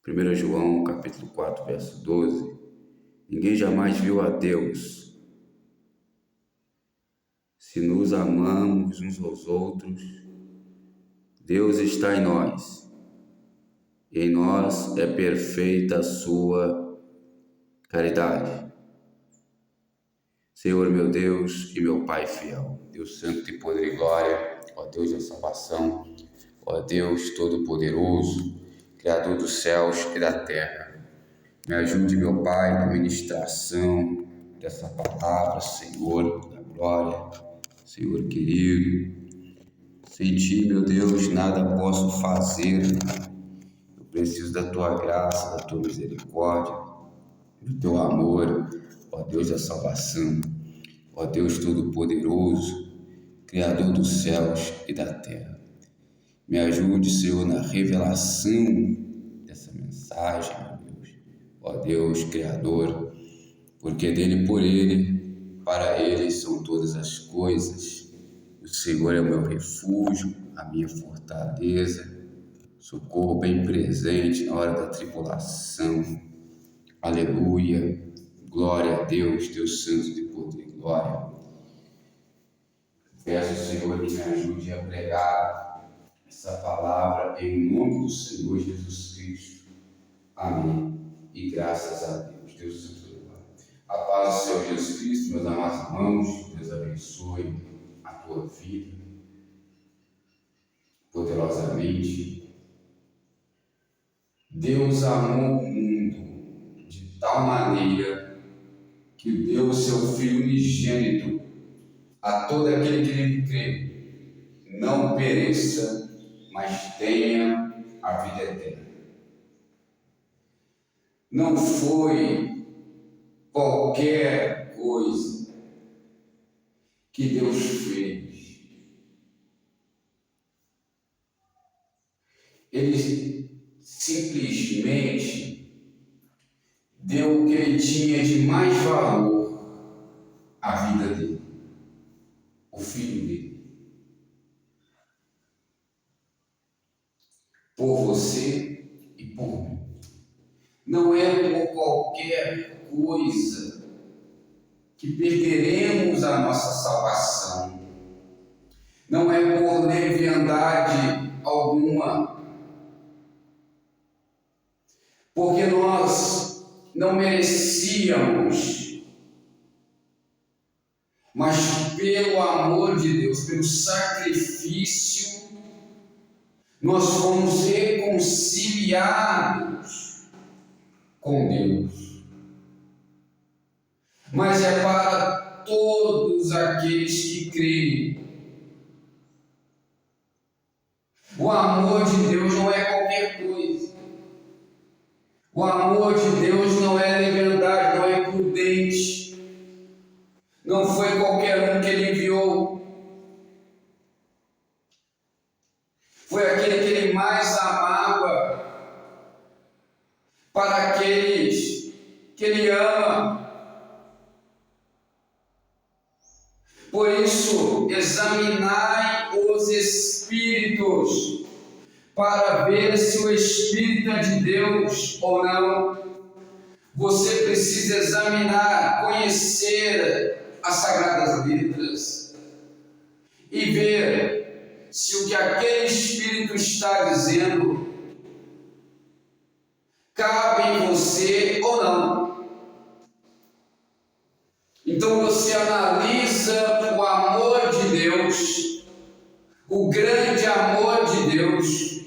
1 João, capítulo 4, verso 12. Ninguém jamais viu a Deus. Se nos amamos uns aos outros, Deus está em nós. E em nós é perfeita a sua caridade. Senhor meu Deus e meu Pai fiel, Deus santo de poder e glória, ó Deus da salvação, ó Deus todo-poderoso, Criador dos céus e da terra. Me ajude, meu Pai, na ministração dessa palavra, Senhor da glória, Senhor querido. Sem Ti, meu Deus, nada posso fazer. Eu preciso da Tua graça, da Tua misericórdia, do Teu amor, ó Deus da salvação, ó Deus todo-poderoso, Criador dos céus e da terra. Me ajude, Senhor, na revelação dessa mensagem, meu Deus, ó Deus Criador, porque dele, por ele, para ele são todas as coisas. O Senhor é o meu refúgio, a minha fortaleza, socorro bem presente na hora da tribulação. Aleluia, glória a Deus, Deus santo de poder e glória. Peço, Senhor, que me ajude a pregar essa palavra em nome do Senhor Jesus Cristo. Amém. E graças a Deus, Deus santo de glória. A paz do Senhor Jesus Cristo, meus amados irmãos, Deus abençoe a tua vida poderosamente. Deus amou o mundo de tal maneira que deu o seu Filho unigênito a todo aquele que nele crê, não pereça, mas tenha a vida eterna. Não foi qualquer coisa que Deus fez. Ele simplesmente deu o que ele tinha de mais valor à vida dele, o Filho dele, por você e por mim. Não é por qualquer coisa que perderemos a nossa salvação. Não é por leviandade alguma, porque nós não merecíamos, mas pelo amor de Deus, pelo sacrifício, nós fomos reconciliados com Deus. Mas é para todos aqueles que creem. O amor de Deus não é qualquer coisa. O amor de Deus não é leviandade, não é prudente. Não foi qualquer um que ele enviou. Foi aquele que ele mais amava, para aqueles que ele ama. Por isso, examinai os espíritos, para ver se o Espírito é de Deus ou não. Você precisa examinar, conhecer as Sagradas Letras e ver se o que aquele Espírito está dizendo cabe em você ou não. Então você analisa o amor de Deus, o grande amor de Deus,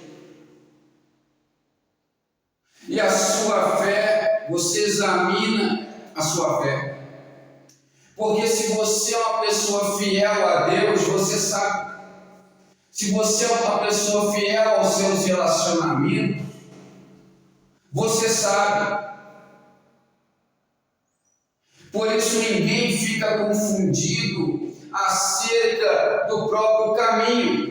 e a sua fé, você examina a sua fé. Porque se você é uma pessoa fiel a Deus, você sabe. Se você é uma pessoa fiel aos seus relacionamentos, você sabe. Por isso ninguém fica confundido acerca do próprio caminho.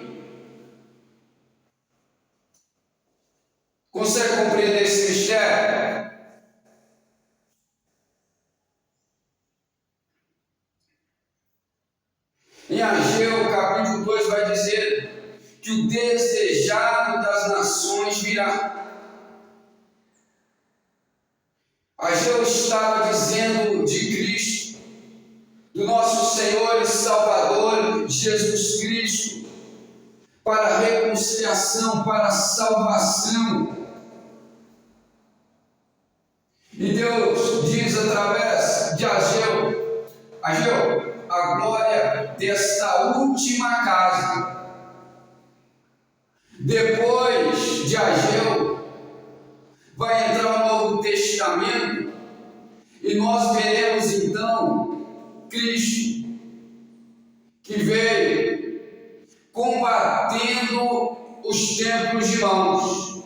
Consegue compreender esse mistério? Em Ageu, capítulo 2, vai dizer que o desejado das nações virá. Ageu estava dizendo de Cristo, do nosso Senhor e Salvador Jesus Cristo, para a reconciliação, para a salvação. E Deus diz através de Ageu: Ageu, a glória desta última casa. Depois de Ageu, vai entrar o Novo Testamento e nós veremos então Cristo, que veio combatendo os templos de mãos,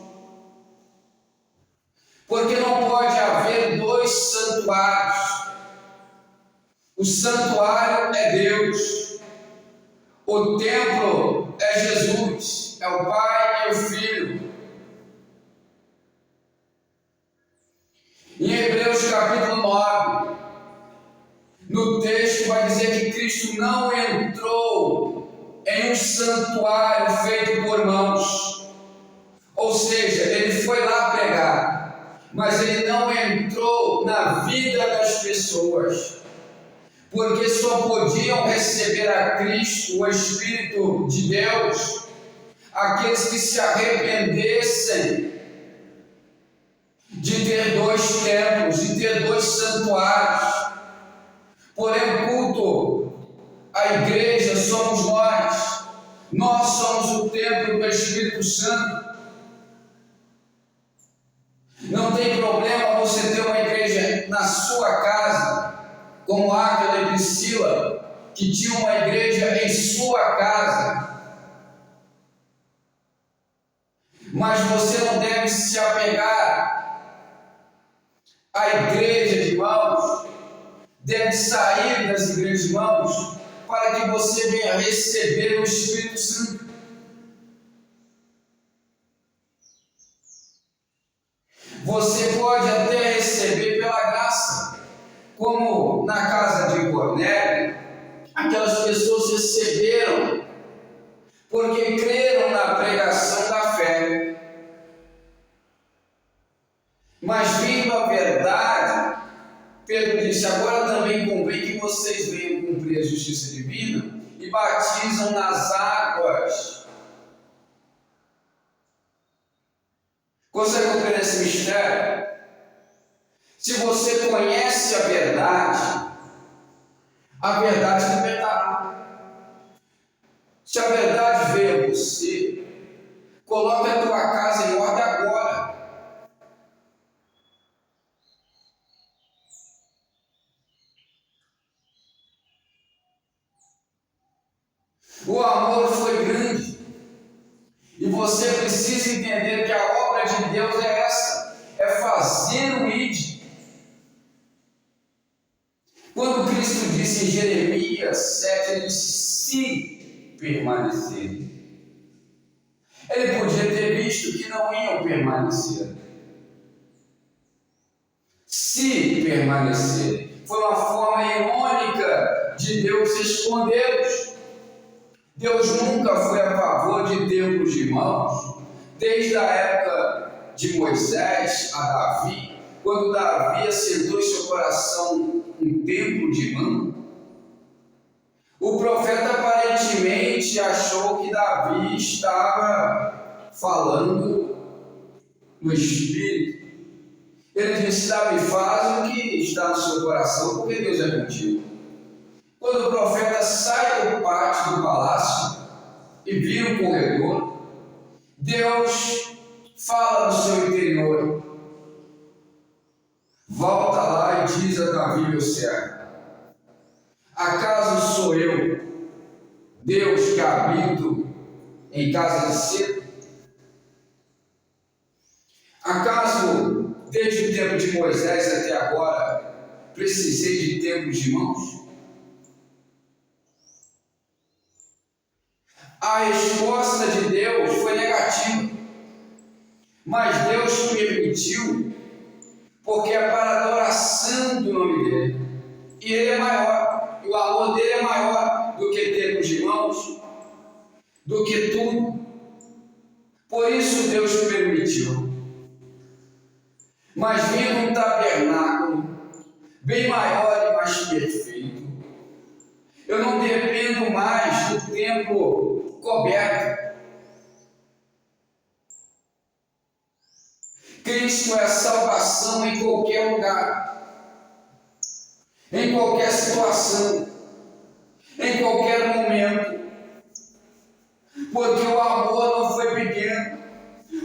porque não pode haver dois santuários. O santuário é Deus, o templo é Jesus, é o Pai e o Filho. Em Hebreus capítulo 9, no texto vai dizer que Cristo não entrou em um santuário feito por mãos, ou seja, ele foi lá pregar, mas ele não entrou na vida das pessoas, porque só podiam receber a Cristo, o Espírito de Deus, aqueles que se arrependessem de ter dois templos, de ter dois santuários. Porém, o culto, a igreja somos nós somos o templo do Espírito Santo. Não tem problema você ter uma igreja na sua casa, como Áquila e Priscila, que tinham uma igreja em sua casa. Mas você não deve se apegar à igreja de mãos, deve sair das igrejas de mãos, para que você venha receber o Espírito Santo. Você pode até receber pela graça, como na casa de Cornélio, aquelas pessoas receberam porque creram na pregação da fé. Mas vindo a verdade, Pedro disse: agora também convém que vocês venham cumprir a justiça divina e batizam nas águas. Consegue compreender esse mistério? Se você conhece a verdade libertará. Se a verdade veio a você, coloque a tua casa em ordem agora. O amor foi grande e você precisa entender que a obra de Deus é essa, é fazer o ide. Quando Cristo disse em Jeremias 7, ele disse: se permanecerem. Ele podia ter visto que não iam permanecer. Se permanecerem. Foi uma forma irônica de Deus respondê-los. Deus nunca foi a favor de templos de mãos, desde a época de Moisés a Davi, quando Davi assentou em seu coração um templo de mão. O profeta aparentemente achou que Davi estava falando no Espírito. Ele disse: Davi, faz o que está no seu coração, porque Deus é contigo. Quando o profeta sai do pátio do palácio e vira o corredor, Deus fala no seu interior. Volta lá e diz a Davi, meu servo: acaso sou eu, Deus, que habito em casa de cedo? Acaso, desde o tempo de Moisés até agora, precisei de templos de mãos? A resposta de Deus foi negativa, mas Deus permitiu, porque é para a adoração do nome dele, e ele é maior, e o amor dele é maior do que templos de mãos, do que tudo. Por isso Deus permitiu. mas vindo um tabernáculo bem maior e mais perfeito. Eu não dependo mais do templo coberto. Cristo é a salvação em qualquer lugar, em qualquer situação, em qualquer momento, porque o amor não foi pequeno,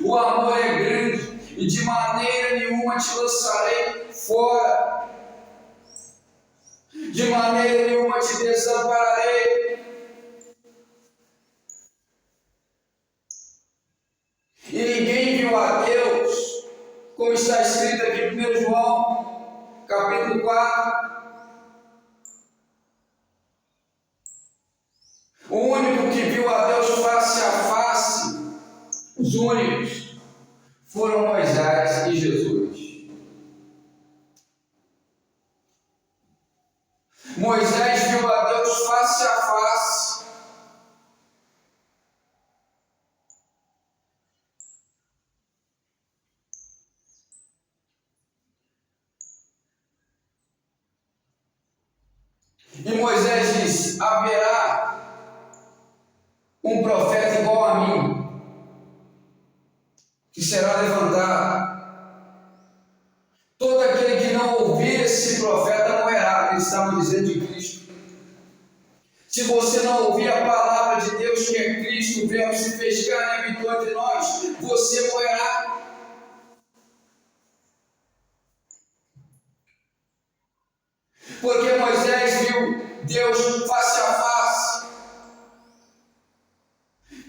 o amor é grande, e de maneira nenhuma te lançarei fora, de maneira nenhuma te desampararei. E ninguém viu a Deus, como está escrito aqui em 1 João, capítulo 4. O único que viu a Deus face a face, os únicos, foram Moisés e Jesus. Moisés viu a Deus face a face. E Moisés disse: haverá um profeta igual a mim, que será levantado. Todo aquele que não ouvir esse profeta morrerá. Eles estavam dizendo de Cristo. Se você não ouvir a palavra de Deus, que é Cristo, o Verbo se fez carne e habitou entre nós, você morrerá. Porque Moisés viu Deus face a face.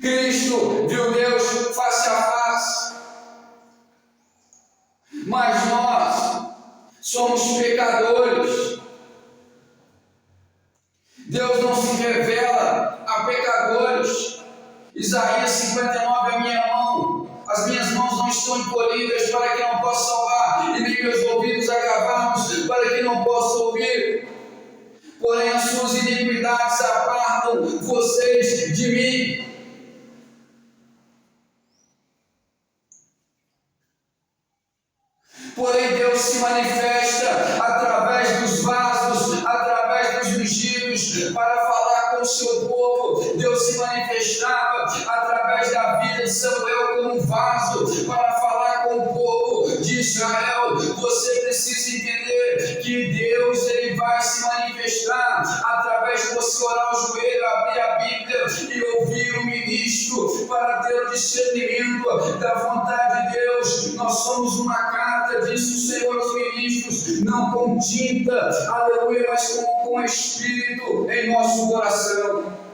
Cristo viu Deus face a face. Mas nós somos pecadores. Deus não se revela a pecadores. Isaías 59, a minha mão, as minhas mãos não estão encolhidas para que não possa salvar, e nem meus ouvidos agravados para que não possa ouvir. Porém as suas iniquidades apartam vocês de mim. Porém Deus se manifesta através dos vasos, através dos ungidos, para falar com o seu povo. Deus se manifestava através da vida de Samuel como um vaso, para falar com o povo de Israel. Você precisa entender que Deus ele vai se manifestar através de você orar ao joelho, abrir a Bíblia e ouvir o ministro, para ter o discernimento da vontade de Deus. Nós somos uma carta, disse o Senhor aos ministros, não com tinta, aleluia, mas com Espírito em nosso coração.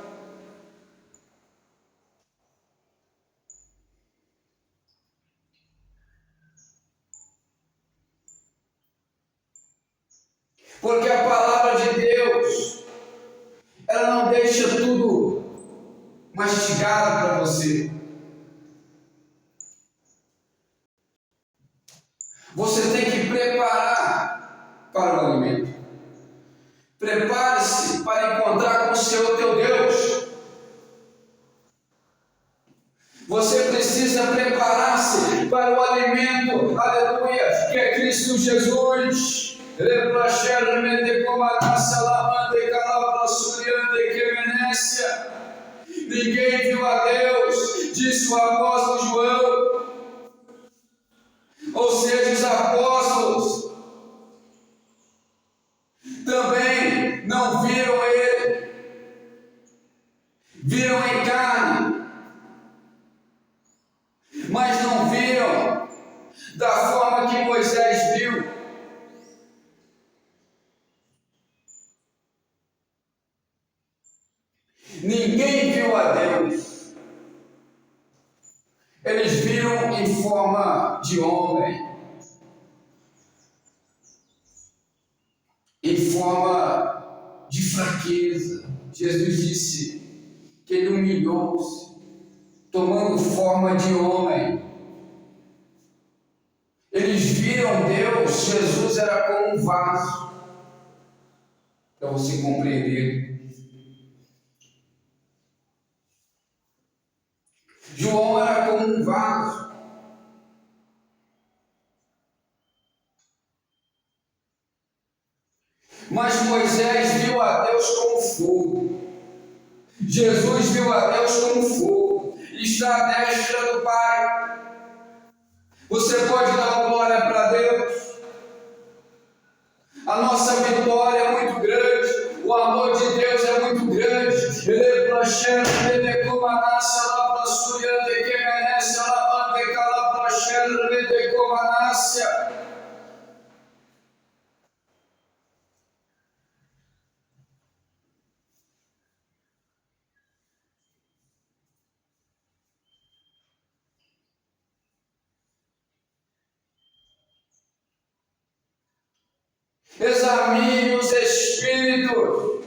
Porque a palavra de Deus, ela não deixa tudo mastigado para você. Você tem que preparar para o alimento. Prepare-se para encontrar com o Senhor teu Deus. Você precisa preparar-se para o alimento, aleluia, que é Cristo Jesus. Ninguém viu a Deus, disse o apóstolo João. Ou seja, os apóstolos também não viram ele, viram em carne, mas não viram da forma que Moisés viu. Ninguém viu a Deus. Eles viram em forma de homem, em forma de fraqueza. Jesus disse que ele humilhou-se, tomando forma de homem. Eles viram Deus, Jesus era como um vaso, para você compreender. João era como um vaso. Mas Moisés viu a Deus como fogo. Jesus viu a Deus como fogo. E está à destra do Pai. Você pode dar glória para Deus. A nossa vitória é muito grande. O amor de Deus é muito grande. Ele é planchando, ele é como a nação, ela plançuia, de que merece, ela manda, ela planchando, ele é como a nação. Examine os espíritos.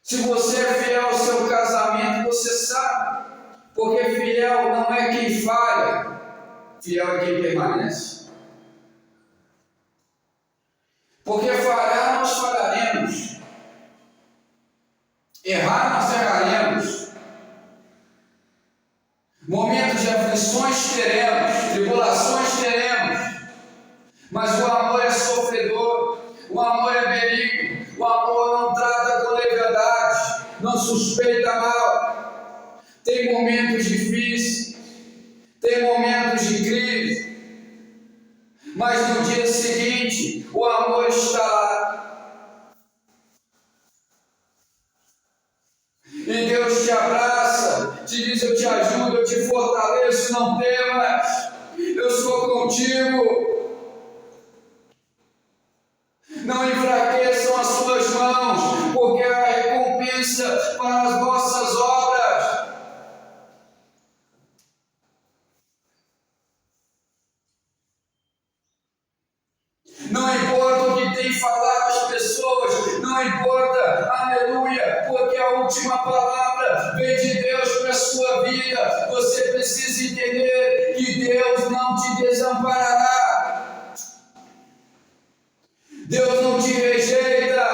Se você é fiel ao seu casamento, você sabe. Porque fiel não é quem falha, fiel é quem permanece. Porque falhar nós falharemos, errar nós erraremos, momentos de aflições teremos, tribulações teremos, mas o amor é sofredor, o amor é benigno, o amor não trata com leviandade, não suspeita mal. Tem momentos difíceis, tem momentos de crise, mas no dia seguinte o amor está lá. E Deus te abraça, te diz: eu te ajudo, eu te fortaleço, não temas, eu sou contigo. Não enfraqueçam as suas mãos, porque há recompensa para as vossas obras. Não importa o que tem falado as pessoas, não importa, aleluia, porque a última palavra vem de Deus para a sua vida. Você precisa entender que Deus não te desamparará, Deus não te rejeita,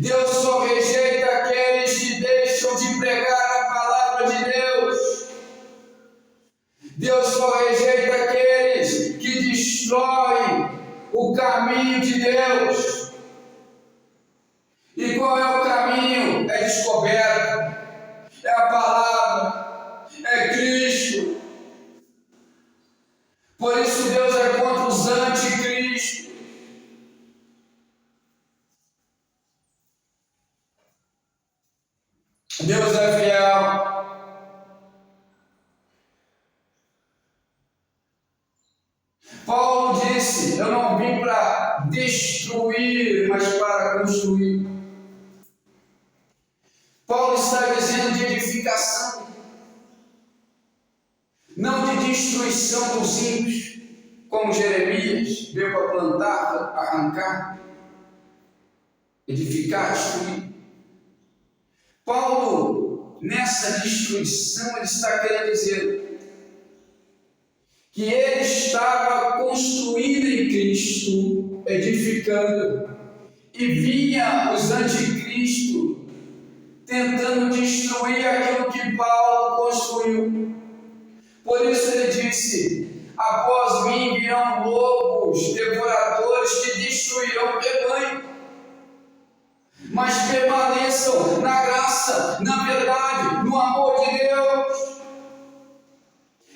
Deus só rejeita aqueles que deixam de pregar a palavra de Deus. Deus só rejeita aqueles que destroem o caminho de Deus. E qual é o caminho? É descoberto, é a palavra, é Cristo. Por isso Deus é contra os anticristos. Deus é fiel. Paulo disse: eu não vim para destruir, mas para construir. Paulo está dizendo de edificação, não de destruição dos ímpios, como Jeremias veio para plantar, arrancar, edificar, destruir. Paulo, nessa destruição, ele está querendo dizer que ele estava construindo em Cristo, edificando, e vinha os anticristos tentando destruir aquilo que Paulo construiu. Por isso ele disse: após mim virão lobos devoradores que destruirão o rebanho, mas permaneçam na graça, na verdade, no amor de Deus.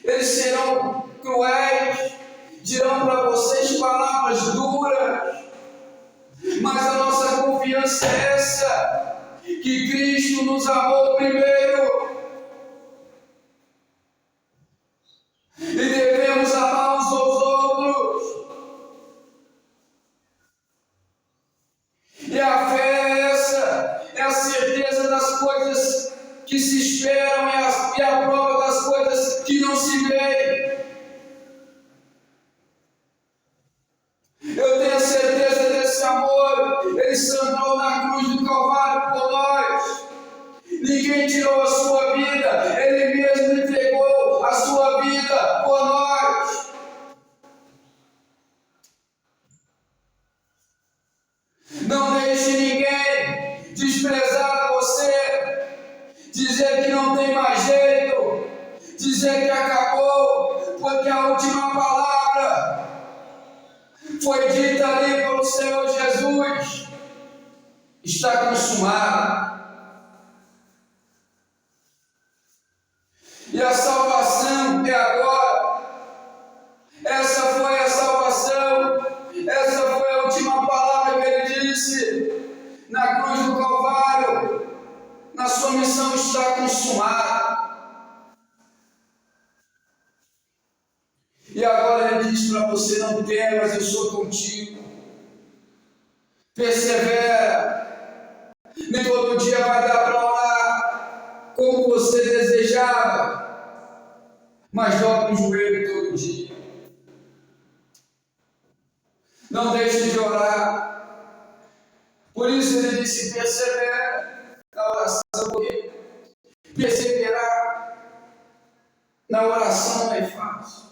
Eles serão cruéis, dirão para vocês palavras duras, mas a nossa confiança é essa, que Cristo nos amou primeiro, e devemos amar uns aos outros. E a fé é essa, é a certeza das coisas que se esperam e a prova das coisas que não se veem. Eu tenho certeza desse amor. Ele sangrou na cruz do Calvário por nós. Ninguém tirou a sua vida, Ele mesmo entregou a sua vida por nós. Não deixe ninguém desprezar você, dizer que não tem mais jeito, dizer que acabou, porque a última palavra foi dita ali pelo Senhor Jesus: está consumado. E a salvação é agora. Essa foi a salvação. Essa foi a última palavra que ele disse na cruz do Calvário. Na sua missão está consumada. E agora ele diz para você: não temas, eu sou contigo. Persevera. Nem todo dia vai dar para orar como você desejava, mas dobra o joelho todo dia. Não deixe de orar. Por isso ele disse: persevera na oração, porque perseverar na oração não é fácil,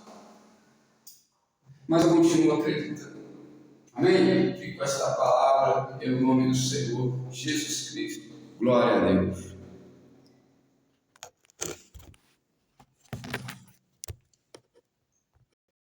mas eu continuo acreditando. Amém? Fico com esta palavra em nome do Senhor Jesus Cristo. Glória a Deus.